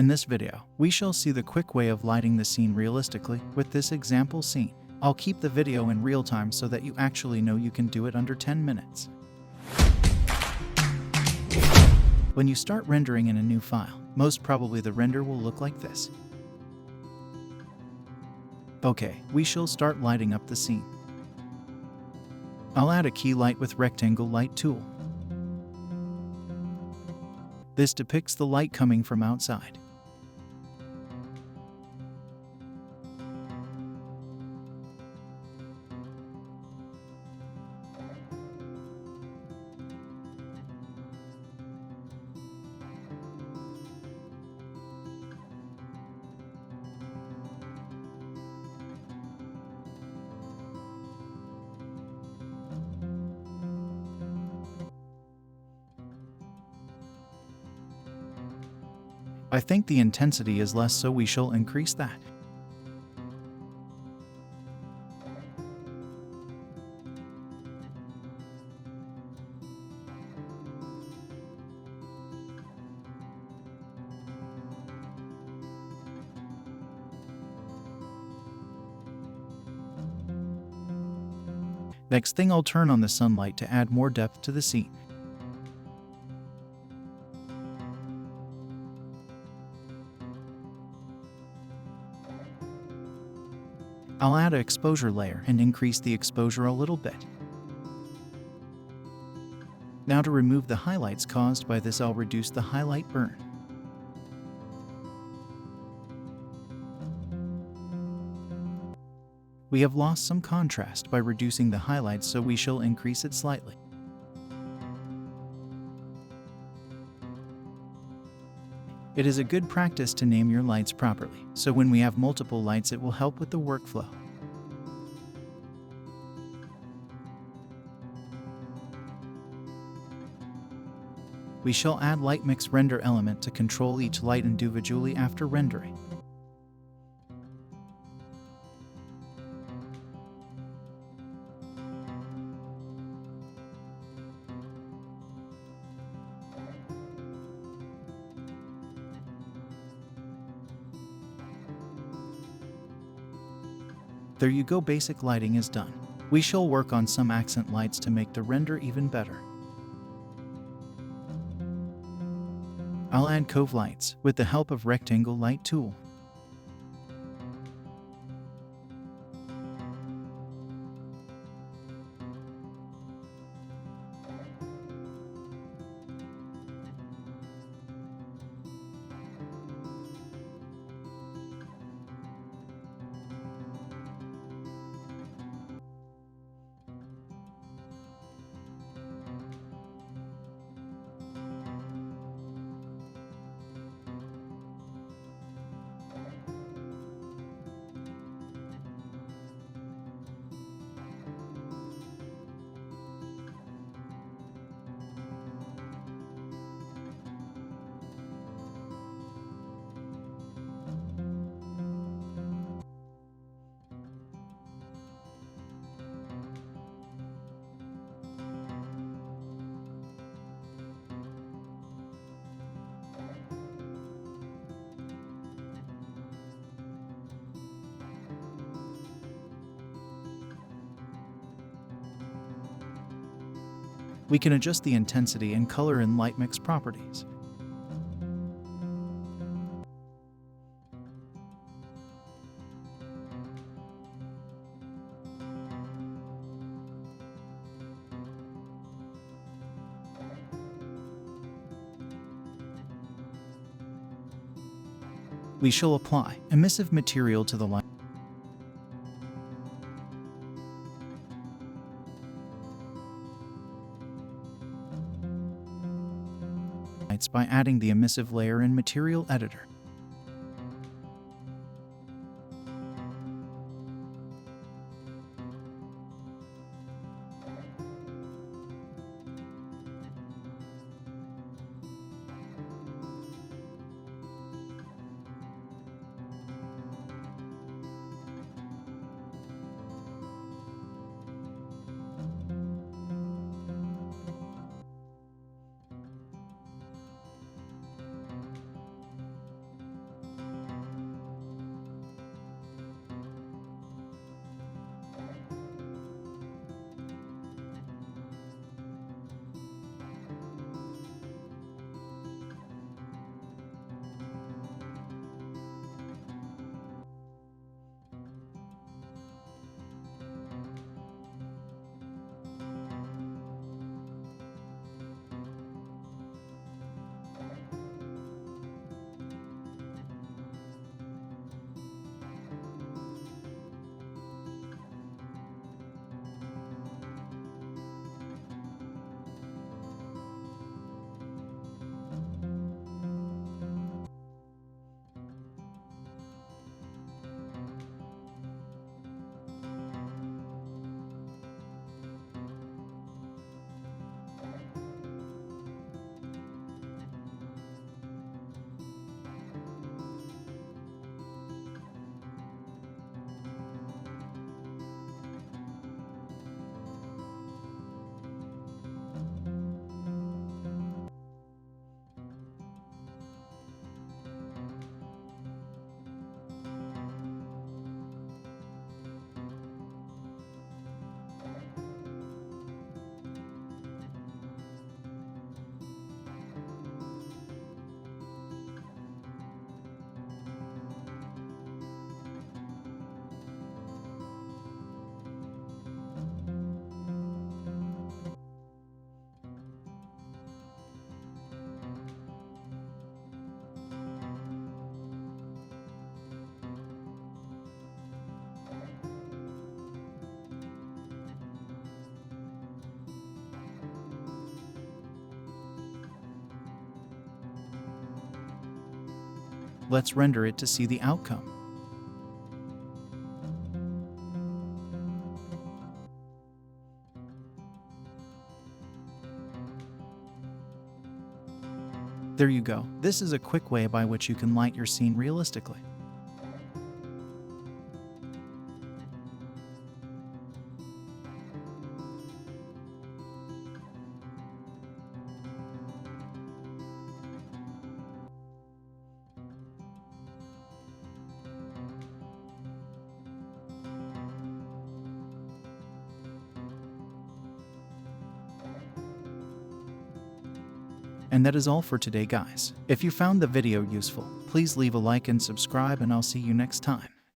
In this video, we shall see the quick way of lighting the scene realistically with this example scene. I'll keep the video in real time so that you actually know you can do it under 10 minutes. When you start rendering in a new file, most probably the render will look like this. Okay, we shall start lighting up the scene. I'll add a key light with Rectangle Light tool. This depicts the light coming from outside. I think the intensity is less, so we shall increase that. Next thing, I'll turn on the sunlight to add more depth to the scene. I'll add an exposure layer and increase the exposure a little bit. Now to remove the highlights caused by this, I'll reduce the highlight burn. We have lost some contrast by reducing the highlights, so we shall increase it slightly. It is a good practice to name your lights properly, so when we have multiple lights it will help with the workflow. We shall add Light Mix Render element to control each light individually after rendering. There you go, basic lighting is done. We shall work on some accent lights to make the render even better. I'll add cove lights with the help of Rectangle Light tool. We can adjust the intensity and color in Light Mix properties. We shall apply emissive material to the light by adding the emissive layer in Material Editor. Let's render it to see the outcome. There you go. This is a quick way by which you can light your scene realistically. And that is all for today, guys. If you found the video useful, please leave a like and subscribe, and I'll see you next time.